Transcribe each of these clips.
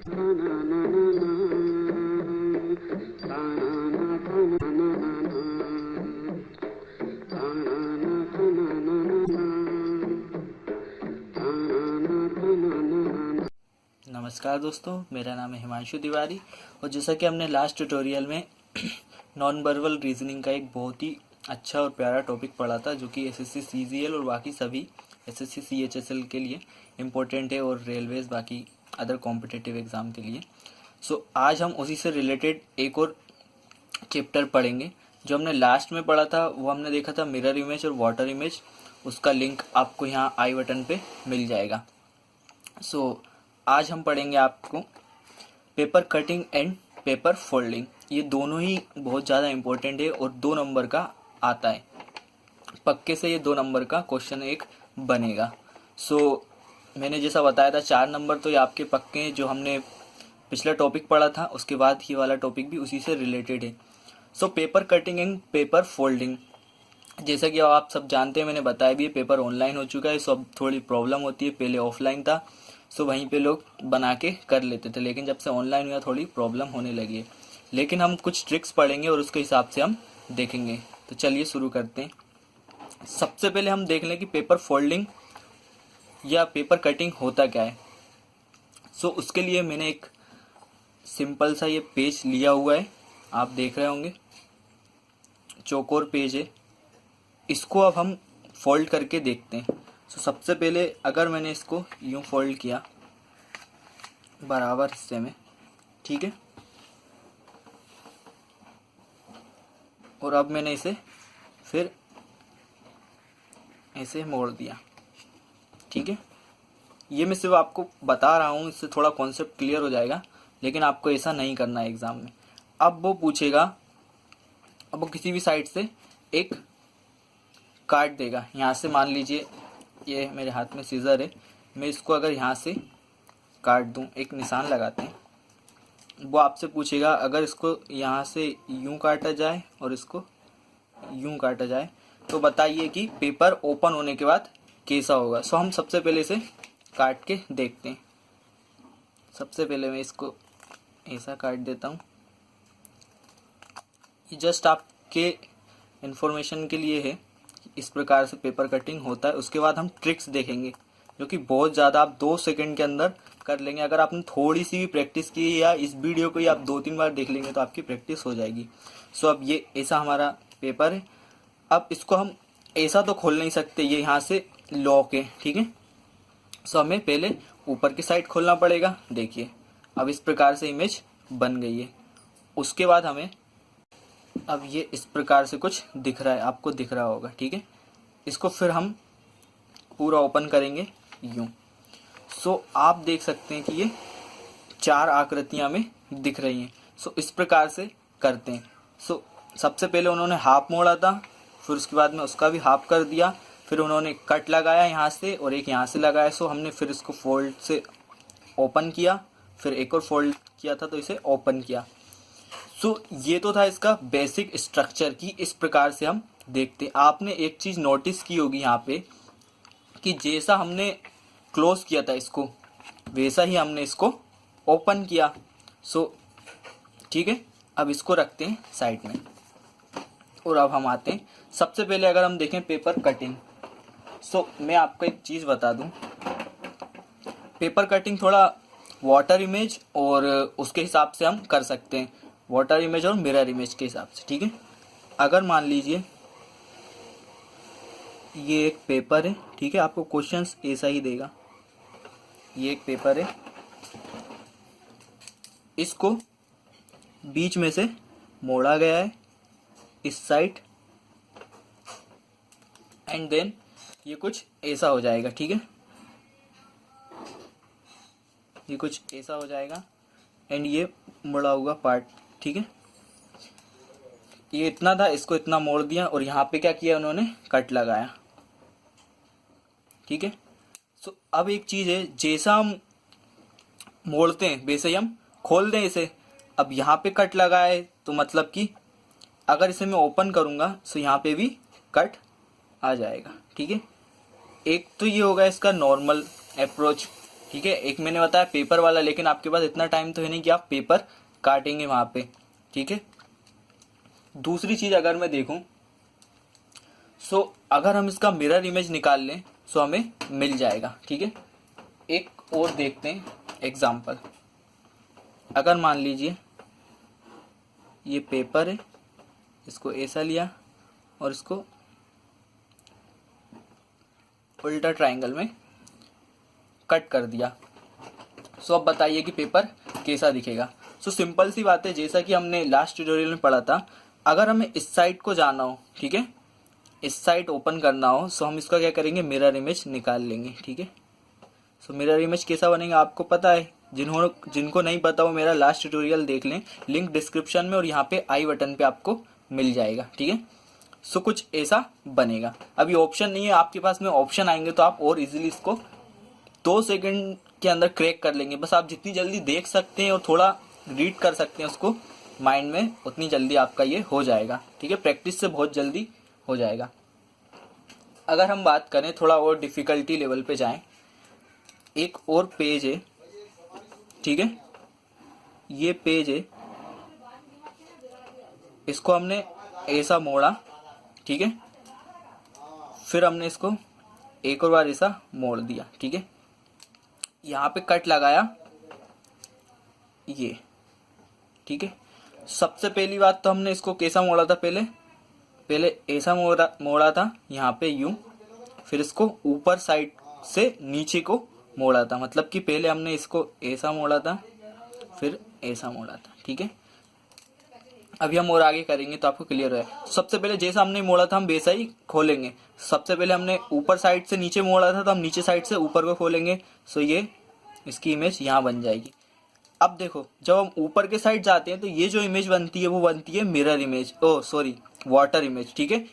नमस्कार दोस्तों, मेरा नाम है हिमांशु तिवारी। और जैसा कि हमने लास्ट ट्यूटोरियल में नॉन वर्बल रीजनिंग का एक बहुत ही अच्छा और प्यारा टॉपिक पढ़ा था, जो कि एसएससी सीजीएल और बाकी सभी एसएससी सीएचएसएल के लिए इम्पोर्टेंट है, और रेलवेज बाकी अदर कॉम्पिटिटिव एग्ज़ाम के लिए। सो आज हम उसी से रिलेटेड एक और चैप्टर पढ़ेंगे। जो हमने लास्ट में पढ़ा था वो हमने देखा था मिरर इमेज और वाटर इमेज। उसका लिंक आपको यहाँ आई बटन पे मिल जाएगा। सो आज हम पढ़ेंगे आपको paper cutting and paper folding. ये दोनों ही बहुत ज़्यादा इम्पोर्टेंट है और 2 नंबर का आता है पक्के से। ये 2 नंबर का क्वेश्चन एक बनेगा। मैंने जैसा बताया था 4 नंबर तो ये आपके पक्के हैं। जो हमने पिछला टॉपिक पढ़ा था उसके बाद ये वाला टॉपिक भी उसी से रिलेटेड है। Paper cutting and paper folding, जैसा कि आप सब जानते हैं, मैंने बताया भी है, पेपर ऑनलाइन हो चुका है। अब थोड़ी प्रॉब्लम होती है। पहले ऑफलाइन था, वहीं पे लोग बना के कर लेते थे, लेकिन जब से ऑनलाइन हुआ थोड़ी प्रॉब्लम होने लगी है। लेकिन हम कुछ ट्रिक्स पढ़ेंगे और उसके हिसाब से हम देखेंगे। तो चलिए शुरू करते हैं। सबसे पहले हम देख लें कि पेपर फोल्डिंग या पेपर कटिंग होता क्या है। उसके लिए मैंने एक सिंपल सा ये पेज लिया हुआ है, आप देख रहे होंगे, चौकोर पेज है। इसको अब हम फोल्ड करके देखते हैं। सबसे पहले अगर मैंने इसको यूं फोल्ड किया बराबर हिस्से में, ठीक है, और अब मैंने इसे फिर ऐसे मोड़ दिया, ठीक है। ये मैं सिर्फ आपको बता रहा हूँ, इससे थोड़ा कॉन्सेप्ट क्लियर हो जाएगा, लेकिन आपको ऐसा नहीं करना है एग्जाम में। अब वो पूछेगा, अब वो किसी भी साइड से एक काट देगा। यहाँ से मान लीजिए ये मेरे हाथ में सीजर है, मैं इसको अगर यहाँ से काट दूँ, एक निशान लगाते हैं, वो आपसे पूछेगा अगर इसको यहाँ से यूं काटा जाए और इसको यूं काटा जाए तो बताइए कि पेपर ओपन होने के बाद कैसा होगा। हम सबसे पहले इसे काट के देखते हैं। सबसे पहले मैं इसको ऐसा काट देता हूँ। ये जस्ट आपके इन्फॉर्मेशन के लिए है, इस प्रकार से पेपर कटिंग होता है। उसके बाद हम ट्रिक्स देखेंगे, जो कि बहुत ज़्यादा आप 2 सेकंड के अंदर कर लेंगे। अगर आपने थोड़ी सी भी प्रैक्टिस की या इस वीडियो को ही आप 2-3 बार देख लेंगे तो आपकी प्रैक्टिस हो जाएगी। अब ये ऐसा हमारा पेपर है। अब इसको हम ऐसा तो खोल नहीं सकते, ये यहाँ से लॉक है, ठीक है। हमें पहले ऊपर की साइड खोलना पड़ेगा। देखिए अब इस प्रकार से इमेज बन गई है। उसके बाद हमें अब ये इस प्रकार से कुछ दिख रहा है, आपको दिख रहा होगा, ठीक है। इसको फिर हम पूरा ओपन करेंगे यूं। आप देख सकते हैं कि ये 4 आकृतियां में दिख रही हैं। इस प्रकार से करते हैं। सबसे पहले उन्होंने हाफ मोड़ा था, फिर उसके बाद में उसका भी हाफ कर दिया, फिर उन्होंने कट लगाया यहाँ से और एक यहाँ से लगाया। हमने फिर इसको फोल्ड से ओपन किया, फिर एक और फोल्ड किया था तो इसे ओपन किया। ये तो था इसका बेसिक स्ट्रक्चर की इस प्रकार से हम देखते हैं। आपने एक चीज़ नोटिस की होगी यहाँ पे कि जैसा हमने क्लोज किया था इसको, वैसा ही हमने इसको ओपन किया। ठीक है, अब इसको रखते हैं साइड में और अब हम आते हैं। सबसे पहले अगर हम देखें पेपर कटिंग, मैं आपको एक चीज़ बता दूं, पेपर कटिंग थोड़ा वाटर इमेज और उसके हिसाब से हम कर सकते हैं, वाटर इमेज और मिरर इमेज के हिसाब से, ठीक है। अगर मान लीजिए ये एक पेपर है, ठीक है, आपको क्वेश्चंस ऐसा ही देगा। ये एक पेपर है, इसको बीच में से मोड़ा गया है इस साइड, एंड देन ये कुछ ऐसा हो जाएगा, ठीक है, ये कुछ ऐसा हो जाएगा एंड ये मुड़ा हुआ पार्ट, ठीक है। ये इतना था, इसको इतना मोड़ दिया और यहाँ पे क्या किया उन्होंने, कट लगाया, ठीक है। अब एक चीज है, जैसा हम मोड़ते हैं वैसे ही हम खोल दें इसे। अब यहाँ पे कट लगा है तो मतलब कि अगर इसे मैं ओपन करूंगा तो यहाँ पे भी कट आ जाएगा, ठीक है। एक तो ये होगा इसका नॉर्मल अप्रोच ठीक है। एक मैंने बताया पेपर वाला, लेकिन आपके पास इतना टाइम तो है नहीं कि आप पेपर काटेंगे वहां पे, ठीक है। दूसरी चीज अगर मैं देखूं, सो अगर हम इसका मिरर इमेज निकाल लें सो हमें मिल जाएगा, ठीक है। एक और देखते हैं एग्जाम्पल। अगर मान लीजिए ये पेपर है, इसको ऐसा लिया और इसको उल्टा ट्रायंगल में कट कर दिया, सो अब बताइए कि पेपर कैसा दिखेगा। सो सिंपल सी बात है, जैसा कि हमने लास्ट ट्यूटोरियल में पढ़ा था, अगर हमें इस साइड को जाना हो, ठीक है, इस साइड ओपन करना हो, सो हम इसका क्या करेंगे, मिरर इमेज निकाल लेंगे, ठीक है। सो मिरर इमेज कैसा बनेगा आपको पता है, जिनको नहीं पता वो मेरा लास्ट ट्यूटोरियल देख लें, लिंक डिस्क्रिप्शन में और यहाँ पे आई बटन पे आपको मिल जाएगा, ठीक है। सो कुछ ऐसा बनेगा। अभी ऑप्शन नहीं है आपके पास में, ऑप्शन आएंगे तो आप और इजीली इसको 2 सेकंड के अंदर क्रैक कर लेंगे। बस आप जितनी जल्दी देख सकते हैं और थोड़ा रीड कर सकते हैं उसको माइंड में, उतनी जल्दी आपका ये हो जाएगा, ठीक है। प्रैक्टिस से बहुत जल्दी हो जाएगा। अगर हम बात करें थोड़ा और डिफिकल्टी लेवल पे जाएं, एक और पेज है, ठीक है, ये पेज है, इसको हमने ऐसा मोड़ा, ठीक है, फिर हमने इसको एक और बार ऐसा मोड़ दिया, ठीक है, यहाँ पे कट लगाया ये, ठीक है। सबसे पहली बात तो हमने इसको कैसा मोड़ा था, पहले ऐसा मोड़ा था यहाँ पे यूं, फिर इसको ऊपर साइड से नीचे को मोड़ा था, मतलब कि पहले हमने इसको ऐसा मोड़ा था फिर ऐसा मोड़ा था, ठीक है। अभी हम और आगे करेंगे तो आपको क्लियर है। सबसे पहले जैसा हमने मोड़ा था हम वैसा ही खोलेंगे। सबसे पहले हमने ऊपर साइड से नीचे मोड़ा था तो हम नीचे साइड से ऊपर को खोलेंगे, सो ये इसकी इमेज यहाँ बन जाएगी। अब देखो जब हम ऊपर के साइड जाते हैं तो ये जो इमेज बनती है वो बनती है मिरर इमेज, ओ सॉरी वाटर इमेज, ठीक है।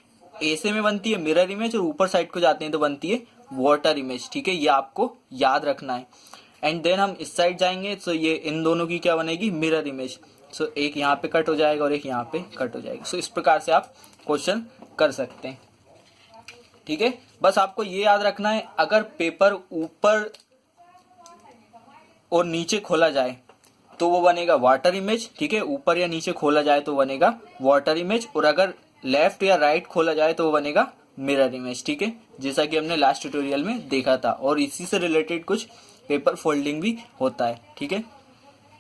ऐसे में बनती है मिरर इमेज और ऊपर साइड को जाते हैं तो बनती है वाटर इमेज, ठीक है। ये आपको याद रखना है। एंड देन हम इस साइड जाएंगे तो ये इन दोनों की क्या बनेगी, मिरर इमेज। सो एक यहाँ पे कट हो जाएगा और एक यहाँ पे कट हो जाएगा। सो इस प्रकार से आप क्वेश्चन कर सकते हैं, ठीक है। बस आपको ये याद रखना है, अगर पेपर ऊपर और नीचे खोला जाए तो वो बनेगा वाटर इमेज, ठीक है। ऊपर या नीचे खोला जाए तो बनेगा वाटर इमेज, और अगर लेफ्ट या राइट खोला जाए तो वो बनेगा मिरर इमेज, ठीक है। जैसा कि हमने लास्ट ट्यूटोरियल में देखा था, और इसी से रिलेटेड कुछ पेपर फोल्डिंग भी होता है, ठीक है।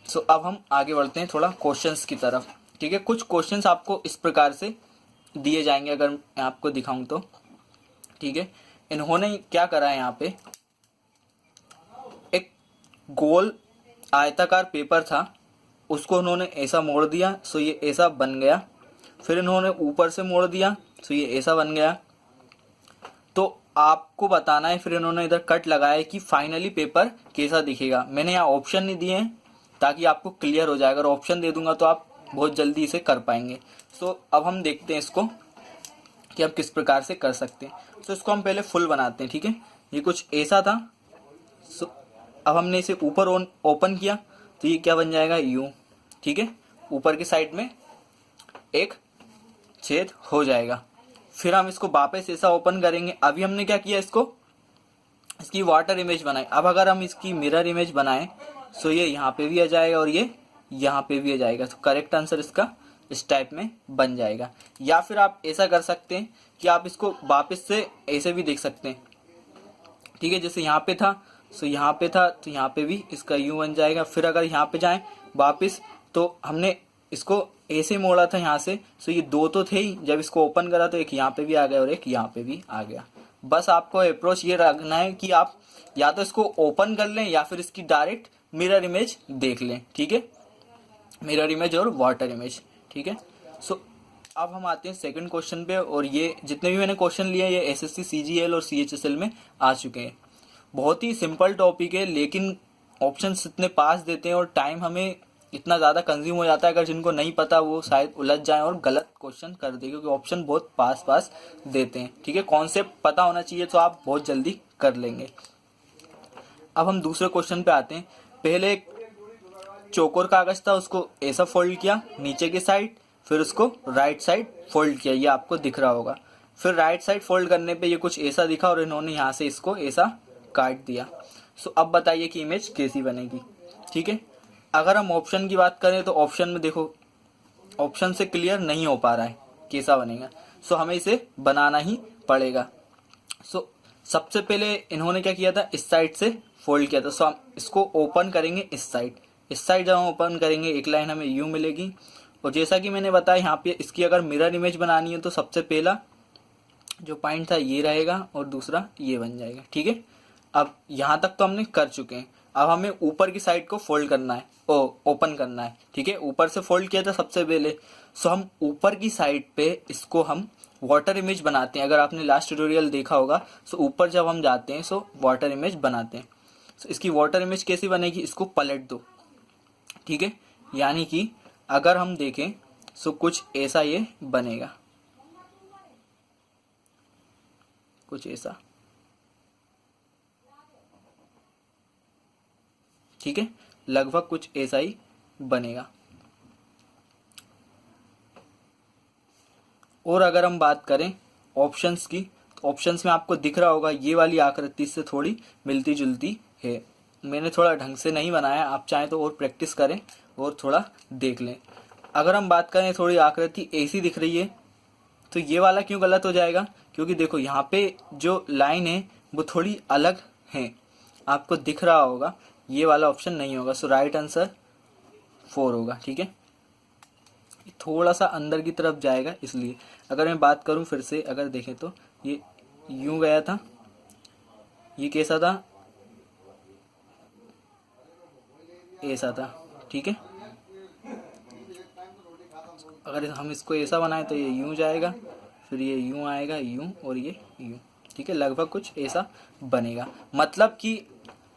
सो अब हम आगे बढ़ते हैं थोड़ा क्वेश्चंस की तरफ, ठीक है। कुछ क्वेश्चंस आपको इस प्रकार से दिए जाएंगे, अगर मैं आपको दिखाऊं तो, ठीक है। इन्होंने क्या करा है, यहाँ पे एक गोल आयताकार पेपर था, उसको उन्होंने ऐसा मोड़ दिया, सो ये ऐसा बन गया। फिर इन्होंने ऊपर से मोड़ दिया, सो ये ऐसा बन गया। तो आपको बताना है, फिर इन्होंने इधर कट लगाया कि फाइनली पेपर कैसा दिखेगा। मैंने यहाँ ऑप्शन नहीं दिए हैं ताकि आपको क्लियर हो जाए, अगर ऑप्शन दे दूंगा तो आप बहुत जल्दी इसे कर पाएंगे। सो अब हम देखते हैं इसको कि आप किस प्रकार से कर सकते हैं। सो इसको हम पहले फुल बनाते हैं, ठीक है। ये कुछ ऐसा था, सो अब हमने इसे ऊपर ओपन किया तो ये क्या बन जाएगा, यूं, ठीक है। ऊपर की साइड में एक छेद हो जाएगा। फिर हम इसको वापस ऐसा ओपन करेंगे। अभी हमने क्या किया, इसकी वाटर इमेज बनाई। अब अगर हम इसकी मिरर इमेज बनाएं सो ये यहाँ पे भी आ जाएगा और ये यहाँ पे भी आ जाएगा। तो करेक्ट आंसर इसका इस टाइप में बन जाएगा। या फिर आप ऐसा कर सकते हैं कि आप इसको वापस से ऐसे भी देख सकते हैं, ठीक है। जैसे यहाँ पे था, सो यहाँ पे था तो यहाँ पे भी इसका यूं बन जाएगा। फिर अगर यहाँ पे जाएं वापस, तो हमने इसको ऐसे मोड़ा था यहाँ से, सो ये दो तो थे ही, जब इसको ओपन करा तो एक यहाँ पे भी आ गया और एक यहाँ पे भी आ गया। बस आपको अप्रोच ये रखना है कि आप या तो इसको ओपन कर लें या फिर इसकी डायरेक्ट मिरर इमेज देख लें, ठीक है। मिरर इमेज और वाटर इमेज, ठीक है। सो अब हम आते हैं सेकंड क्वेश्चन पे, और ये जितने भी मैंने क्वेश्चन लिए ये एसएससी सीजीएल और सीएचएसएल में आ चुके हैं। बहुत ही सिंपल टॉपिक है, लेकिन ऑप्शंस इतने पास देते हैं और टाइम हमें इतना ज़्यादा कंज्यूम हो जाता है, अगर जिनको नहीं पता वो शायद उलझ जाएं और गलत क्वेश्चन कर दे, क्योंकि ऑप्शन बहुत पास देते हैं, ठीक है। कॉन्सेप्ट पता होना चाहिए तो आप बहुत जल्दी कर लेंगे। अब हम दूसरे क्वेश्चन पे आते हैं। पहले एक चौकोर कागज था, उसको ऐसा फोल्ड किया नीचे की साइड, फिर उसको राइट साइड फोल्ड किया, ये आपको दिख रहा होगा। फिर राइट साइड फोल्ड करने पे ये कुछ ऐसा दिखा और इन्होंने यहाँ से इसको ऐसा काट दिया। सो अब बताइए कि इमेज कैसी बनेगी। ठीक है, अगर हम ऑप्शन की बात करें तो ऑप्शन में देखो, ऑप्शन से क्लियर नहीं हो पा रहा है कैसा बनेगा, सो हमें इसे बनाना ही पड़ेगा। सो सबसे पहले इन्होंने क्या किया था, इस साइड से फोल्ड किया था। सो हम इसको ओपन करेंगे इस साइड, इस साइड जब हम ओपन करेंगे एक लाइन हमें यूं मिलेगी। और जैसा कि मैंने बताया यहाँ पे इसकी अगर मिरर इमेज बनानी है तो सबसे पहला जो पॉइंट था ये रहेगा और दूसरा ये बन जाएगा। ठीक है, अब यहाँ तक तो हमने कर चुके हैं। अब हमें ऊपर की साइड को फोल्ड करना है, ओपन करना है। ठीक है, ऊपर से फोल्ड किया था सबसे पहले, सो हम ऊपर की साइड पे इसको हम वाटर इमेज बनाते हैं। अगर आपने लास्ट ट्यूटोरियल देखा होगा, सो ऊपर जब हम जाते हैं सो वाटर इमेज बनाते हैं। सो इसकी वाटर इमेज कैसी बनेगी, इसको पलट दो। ठीक है, यानी कि अगर हम देखें सो कुछ ऐसा ये बनेगा, कुछ ऐसा। ठीक है, लगभग कुछ ऐसा ही बनेगा। और अगर हम बात करें ऑप्शंस की, तो ऑप्शंस में आपको दिख रहा होगा ये वाली आकृति से थोड़ी मिलती जुलती है। मैंने थोड़ा ढंग से नहीं बनाया, आप चाहें तो और प्रैक्टिस करें और थोड़ा देख लें। अगर हम बात करें थोड़ी आकृति ऐसी दिख रही है, तो ये वाला क्यों गलत हो जाएगा, क्योंकि देखो यहाँ पे जो लाइन है वो थोड़ी अलग है, आपको दिख रहा होगा। ये वाला ऑप्शन नहीं होगा, सो राइट आंसर 4 होगा। ठीक है, थोड़ा सा अंदर की तरफ जाएगा इसलिए। अगर मैं बात करूं फिर से, अगर देखें तो ये यूं गया था, ये कैसा था, ऐसा था। ठीक है, अगर हम इसको ऐसा बनाएं तो ये यूं जाएगा, फिर ये यूं आएगा, यूं और ये यूं। ठीक है, लगभग कुछ ऐसा बनेगा। मतलब कि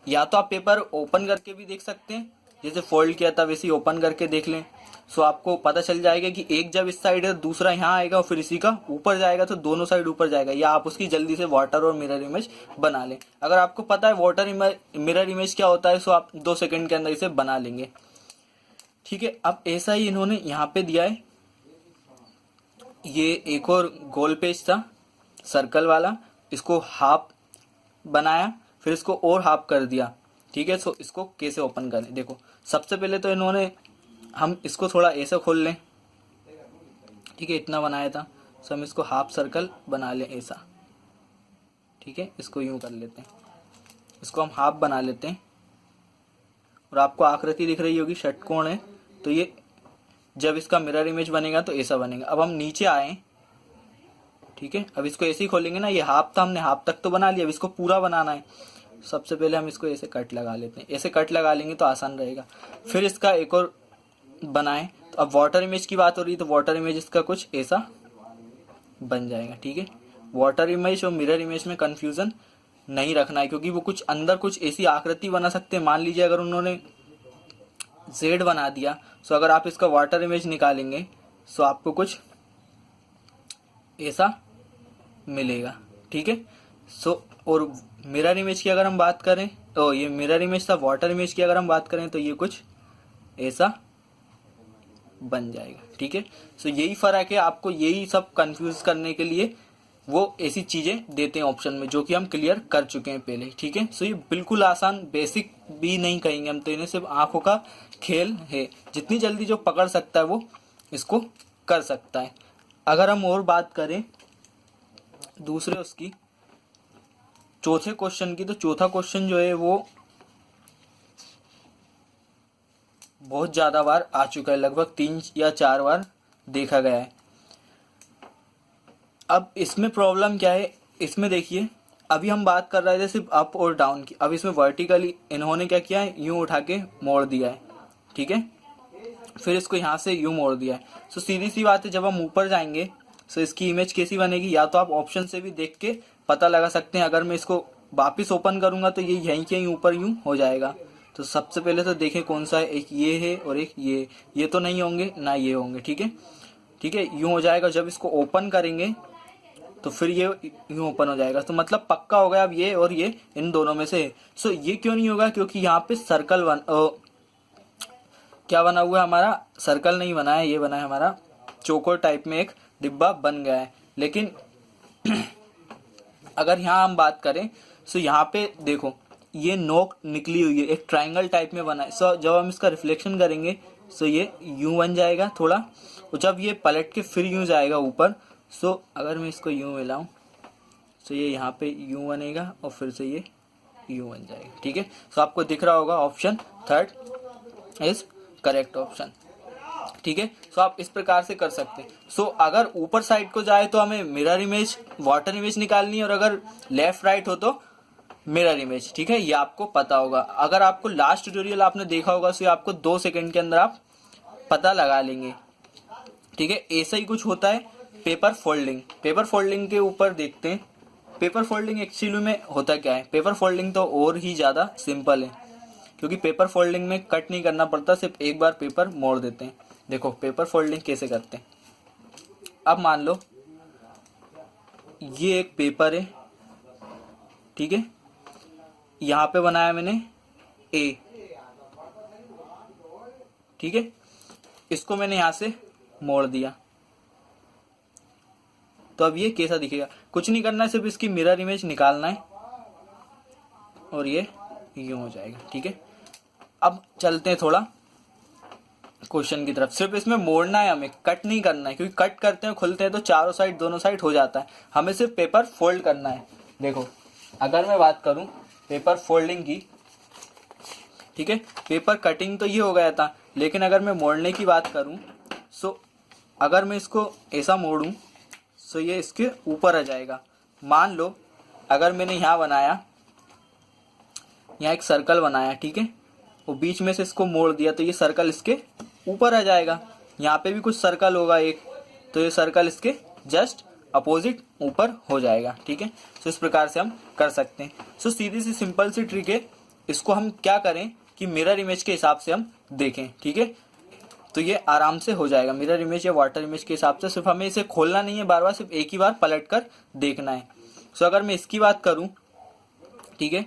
या तो आप पेपर ओपन करके भी देख सकते हैं, जैसे फोल्ड किया था वैसे ही ओपन करके देख लें। सो आपको पता चल जाएगा कि एक जब इस साइड है दूसरा यहाँ आएगा और फिर इसी का ऊपर जाएगा, तो दोनों साइड ऊपर जाएगा। या आप उसकी जल्दी से वाटर और मिरर इमेज बना लें। अगर आपको पता है वाटर मिरर इमेज क्या होता है, सो आप 2 सेकंड के अंदर इसे बना लेंगे। ठीक है, अब ऐसा ही इन्होंने यहाँ पे दिया है। ये एक और गोल पेज था सर्कल वाला, इसको हाफ बनाया, फिर इसको और हाफ कर दिया। ठीक है, सो इसको कैसे ओपन करें, देखो सबसे पहले तो इन्होंने, हम इसको थोड़ा ऐसे खोल लें। ठीक है, इतना बनाया था, सो हम इसको हाफ सर्कल बना लें ऐसा। ठीक है, इसको यूं कर लेते हैं, इसको हम हाफ बना लेते हैं। और आपको आकृति दिख रही होगी, षटकोण है, तो ये जब इसका मिरर इमेज बनेगा तो ऐसा बनेगा। अब हम नीचे आए। ठीक है, अब इसको ऐसे ही खोलेंगे ना, ये हाफ था, हमने हाफ तक तो बना लिया, अब इसको पूरा बनाना है। सबसे पहले हम इसको ऐसे कट लगा लेते हैं, ऐसे कट लगा लेंगे तो आसान रहेगा। फिर इसका एक और बनाएं। तो अब वाटर इमेज की बात हो रही है, तो वाटर इमेज इसका कुछ ऐसा बन जाएगा। ठीक है, वाटर इमेज और मिरर इमेज में कंफ्यूजन नहीं रखना है, क्योंकि वो कुछ अंदर कुछ ऐसी आकृति बना सकते हैं। मान लीजिए अगर उन्होंने जेड बना दिया, सो अगर आप इसका वाटर इमेज निकालेंगे सो आपको कुछ ऐसा मिलेगा। ठीक है, सो और मिरर इमेज की अगर हम बात करें, तो ये मिरर इमेज था, वाटर इमेज की अगर हम बात करें तो ये कुछ ऐसा बन जाएगा। ठीक है, सो यही फर्क है, आपको यही सब कंफ्यूज करने के लिए वो ऐसी चीजें देते हैं ऑप्शन में, जो कि हम क्लियर कर चुके हैं पहले। ठीक है, सो ये बिल्कुल आसान, बेसिक भी नहीं कहेंगे हम तो, इन्हें सिर्फ आंखों का खेल है। जितनी जल्दी जो पकड़ सकता है वो इसको कर सकता है। अगर हम और बात करें दूसरे उसकी, चौथे क्वेश्चन की, तो चौथा क्वेश्चन जो है वो बहुत ज्यादा बार आ चुका है, लगभग 3 या 4 बार देखा गया है। अब इसमें प्रॉब्लम क्या है, इसमें देखिए अभी हम बात कर रहे थे सिर्फ अप और डाउन की, अब इसमें वर्टिकली इन्होंने क्या किया है, यूं उठा के मोड़ दिया है। ठीक है, फिर इसको यहाँ से यूं मोड़ दिया है। सो सीधी सी बात है, जब हम ऊपर जाएंगे सो इसकी इमेज कैसी बनेगी, या तो आप ऑप्शन से भी देख के पता लगा सकते हैं। अगर मैं इसको वापिस ओपन करूंगा तो ये यहीं के ऊपर यूं हो जाएगा। तो सबसे पहले तो देखें कौन सा है, एक ये है और एक ये तो नहीं होंगे ना ये होंगे। ठीक है, ठीक है, यूं हो जाएगा। जब इसको ओपन करेंगे तो फिर ये यूं ओपन हो जाएगा, तो मतलब पक्का हो गया अब ये और ये इन दोनों में से। सो ये क्यों नहीं होगा, क्योंकि यहाँ पे सर्कल क्या बना हुआ है हमारा, सर्कल नहीं बना है, ये बना है हमारा चौकोर टाइप में एक डिब्बा बन गया है। लेकिन अगर यहाँ हम बात करें, सो यहाँ पे देखो ये नोक निकली हुई है, एक ट्रायंगल टाइप में बना है। सो जब हम इसका रिफ्लेक्शन करेंगे सो ये यूं बन जाएगा थोड़ा, और जब ये पलट के फिर यूं जाएगा ऊपर, सो अगर मैं इसको यूं मिलाऊं सो ये यहाँ पे यूं बनेगा और फिर से ये यूं बन जाएगा। ठीक है, सो आपको दिख रहा होगा option third is correct option. ठीक है, सो आप इस प्रकार से कर सकते हैं। सो अगर ऊपर साइड को जाए तो हमें मिरर इमेज, वाटर इमेज निकालनी है, और अगर लेफ्ट राइट हो तो मिरर इमेज। ठीक है, ये आपको पता होगा। अगर आपको लास्ट ट्यूटोरियल आपने देखा होगा तो ये आपको 2 सेकंड के अंदर आप पता लगा लेंगे। ठीक है, ऐसा ही कुछ होता है पेपर फोल्डिंग। पेपर फोल्डिंग के ऊपर देखते हैं। पेपर फोल्डिंग एक्चुअली में होता क्या है। पेपर फोल्डिंग तो और ही ज्यादा सिंपल है, क्योंकि पेपर फोल्डिंग में कट नहीं करना पड़ता, सिर्फ एक बार पेपर मोड़ देते हैं। देखो पेपर फोल्डिंग कैसे करते हैं। अब मान लो ये एक पेपर है, ठीक है, यहां पे बनाया मैंने ए, ठीक है, इसको मैंने यहां से मोड़ दिया, तो अब ये कैसा दिखेगा। कुछ नहीं करना है, सिर्फ इसकी मिरर इमेज निकालना है और ये यूं हो जाएगा। ठीक है, अब चलते हैं थोड़ा क्वेश्चन की तरफ। सिर्फ इसमें मोड़ना है, हमें कट नहीं करना है, क्योंकि कट करते हैं खुलते हैं तो चारों साइड दोनों साइड हो जाता है। हमें सिर्फ पेपर फोल्ड करना है। देखो अगर मैं बात करूं पेपर फोल्डिंग की, ठीक है, पेपर कटिंग तो ये हो गया था, लेकिन अगर मैं मोड़ने की बात करूं सो अगर मैं इसको ऐसा मोड़ूं सो ये इसके ऊपर आ जाएगा। मान लो अगर मैंने यहाँ बनाया, यहाँ एक सर्कल बनाया, ठीक है, और बीच में से इसको मोड़ दिया तो ये सर्कल इसके ऊपर आ जाएगा। यहाँ पे भी कुछ सर्कल होगा एक, तो ये सर्कल इसके जस्ट अपोजिट ऊपर हो जाएगा। ठीक है, तो इस प्रकार से हम कर सकते हैं। सो सीधी सी सिंपल सी ट्रिक है। इसको हम क्या करें कि मिरर इमेज के हिसाब से हम देखें। ठीक है, तो ये आराम से हो जाएगा मिरर इमेज या वाटर इमेज के हिसाब से। सिर्फ हमें इसे खोलना नहीं है बार बार, सिर्फ एक ही बार पलट कर देखना है। सो अगर मैं इसकी बात करूं, ठीक है,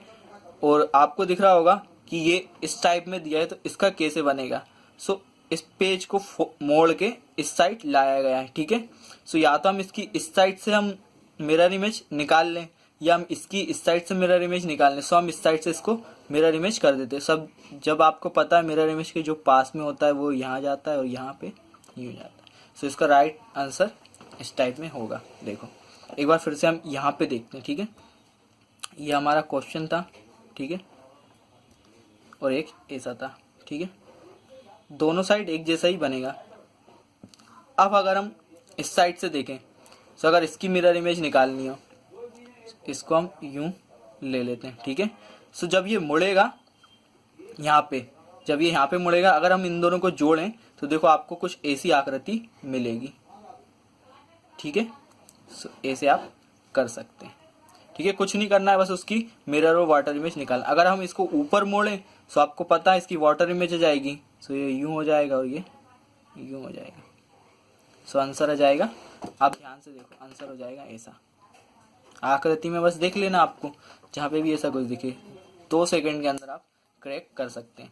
और आपको दिख रहा होगा कि ये इस टाइप में दिया है, तो इसका कैसे बनेगा। सो इस पेज को मोड़ के इस साइड लाया गया है। ठीक है, सो या तो हम इसकी इस साइड से हम मिरर इमेज निकाल लें, या हम इसकी इस साइड से मिरर इमेज निकाल लें। सो हम इस साइड से इसको मिरर इमेज कर देते हैं। सब जब आपको पता है मिरर इमेज के जो पास में होता है वो यहाँ जाता है और यहाँ पे यूँ जाता है। सो इसका राइट आंसर इस टाइप में होगा। देखो एक बार फिर से हम यहाँ पे देखते हैं। ठीक है, ये हमारा क्वेश्चन था, ठीक है, और एक ऐसा था। ठीक है, दोनों साइड एक जैसा ही बनेगा। अब अगर हम इस साइड से देखें, तो अगर इसकी मिरर इमेज निकालनी हो, इसको हम यूं ले लेते हैं। ठीक है, सो जब ये मुड़ेगा यहाँ पे, जब ये यहाँ पे मुड़ेगा, अगर हम इन दोनों को जोड़ें तो देखो आपको कुछ ऐसी आकृति मिलेगी। ठीक है, सो ऐसे आप कर सकते हैं। ठीक है, कुछ नहीं करना है, बस उसकी मिरर और वाटर इमेज निकालना। अगर हम इसको ऊपर मोड़ें तो आपको पता है इसकी वाटर इमेज आ जाएगी। सो ये यूं हो जाएगा और ये यूं हो जाएगा। सो आंसर आ जाएगा, आप ध्यान से देखो, आंसर हो जाएगा ऐसा। आकृति में बस देख लेना, आपको जहाँ पे भी ऐसा कुछ दिखे 2 सेकंड के अंदर आप करेक्ट कर सकते हैं।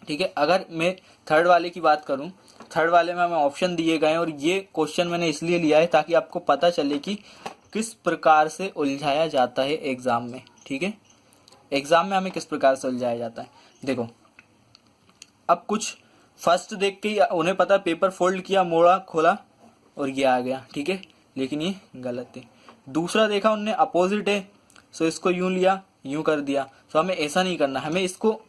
ठीक है, अगर मैं थर्ड वाले की बात करूं, थर्ड वाले में हमें ऑप्शन दिए गए हैं, और ये क्वेश्चन मैंने इसलिए लिया है ताकि आपको पता चले कि किस प्रकार से उलझाया जाता है एग्जाम में। ठीक है, एग्जाम में हमें किस प्रकार से उलझाया जाता है। देखो अब कुछ फर्स्ट देख के उन्हें पता पेपर फोल्ड किया, मोड़ा, खोला और ये आ गया। ठीक है, लेकिन ये गलत है। दूसरा देखा उनने अपोजिट है, सो इसको यूं लिया, यूं कर दिया। सो हमें ऐसा नहीं करना, हमें इसको,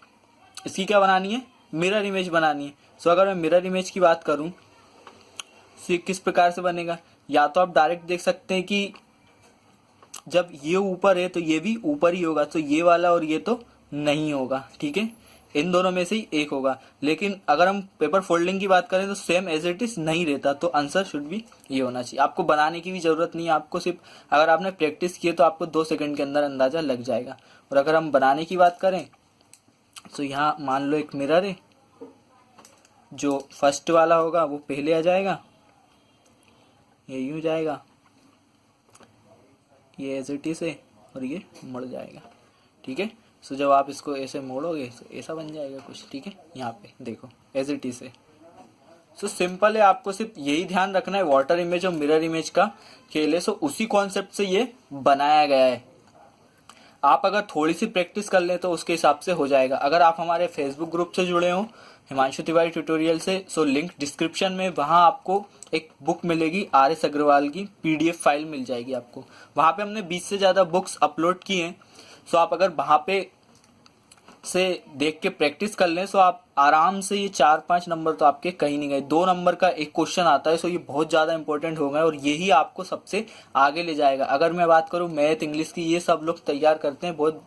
इसकी क्या बनानी है, मिरर इमेज बनानी है। सो अगर मैं मिरर इमेज की बात करूं तो ये किस प्रकार से बनेगा। या तो आप डायरेक्ट देख सकते हैं कि जब ये ऊपर है तो ये भी ऊपर ही होगा, तो ये वाला और ये तो नहीं होगा। ठीक है, इन दोनों में से ही एक होगा। लेकिन अगर हम पेपर फोल्डिंग की बात करें तो सेम एज इट इज नहीं रहता, तो आंसर शुड भी ये होना चाहिए। आपको बनाने की भी जरूरत नहीं है, आपको सिर्फ अगर आपने प्रैक्टिस की है तो आपको 2 सेकंड के अंदर अंदाजा लग जाएगा। और अगर हम बनाने की बात करें तो यहाँ मान लो एक मिरर है, जो फर्स्ट वाला होगा वो पहले आ जाएगा, ये यूं जाएगा, ये एज इट इज है और ये मुड़ जाएगा। ठीक है, सो जब आप इसको ऐसे मोड़ोगे तो ऐसा बन जाएगा कुछ। ठीक है, यहाँ पे देखो एज इट इज है। सो सिंपल है, आपको सिर्फ यही ध्यान रखना है, वाटर इमेज और मिरर इमेज का खेल है। सो उसी कॉन्सेप्ट से ये बनाया गया है। आप अगर थोड़ी सी प्रैक्टिस कर लें तो उसके हिसाब से हो जाएगा। अगर आप हमारे फेसबुक ग्रुप से जुड़े हो हिमांशु तिवारी ट्यूटोरियल से, सो लिंक डिस्क्रिप्शन में, वहाँ आपको एक बुक मिलेगी RS अग्रवाल की, PDF फाइल मिल जाएगी आपको। वहाँ पे हमने 20 से ज़्यादा बुक्स अपलोड की हैं। सो आप अगर वहाँ पे से देख के प्रैक्टिस कर लें सो आप आराम से ये 4-5 नंबर तो आपके कहीं नहीं गए। 2 नंबर का एक क्वेश्चन आता है, सो ये बहुत ज़्यादा इंपॉर्टेंट होगा और यही आपको सबसे आगे ले जाएगा। अगर मैं बात करूँ मैथ इंग्लिश की, ये सब लोग तैयार करते हैं बहुत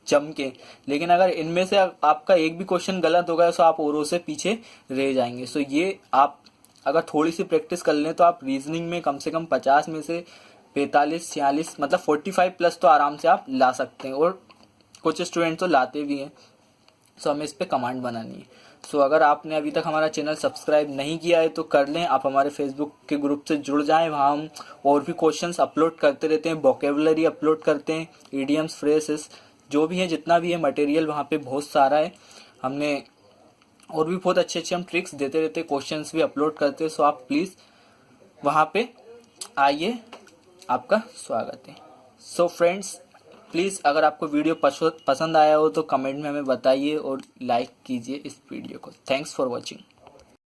जम के, लेकिन अगर इनमें से आपका एक भी क्वेश्चन गलत हो गया तो आप औरों से पीछे रह जाएंगे। सो ये आप अगर थोड़ी सी प्रैक्टिस कर लें तो आप रीजनिंग में कम से कम 50 में से 45-46 मतलब 45 प्लस तो आराम से आप ला सकते हैं, और कुछ स्टूडेंट तो लाते भी हैं। सो हमें इस पर कमांड बनानी है। सो अगर आपने अभी तक हमारा चैनल सब्सक्राइब नहीं किया है तो कर लें। आप हमारे फेसबुक के ग्रुप से जुड़ जाएं, वहाँ हम और भी क्वेश्चंस अपलोड करते रहते हैं, वोकेबलरी अपलोड करते हैं, इडियम्स फ्रेजेस जो भी है, जितना भी है मटेरियल वहाँ पे बहुत सारा है। हमने और भी बहुत अच्छे अच्छे हम ट्रिक्स देते रहते हैं, क्वेश्चंस भी अपलोड करते हैं। सो आप प्लीज़ वहाँ पे आइए, आपका स्वागत है। सो फ्रेंड्स प्लीज़ अगर आपको वीडियो पसंद आया हो तो कमेंट में हमें बताइए और लाइक कीजिए इस वीडियो को। Thanks for watching.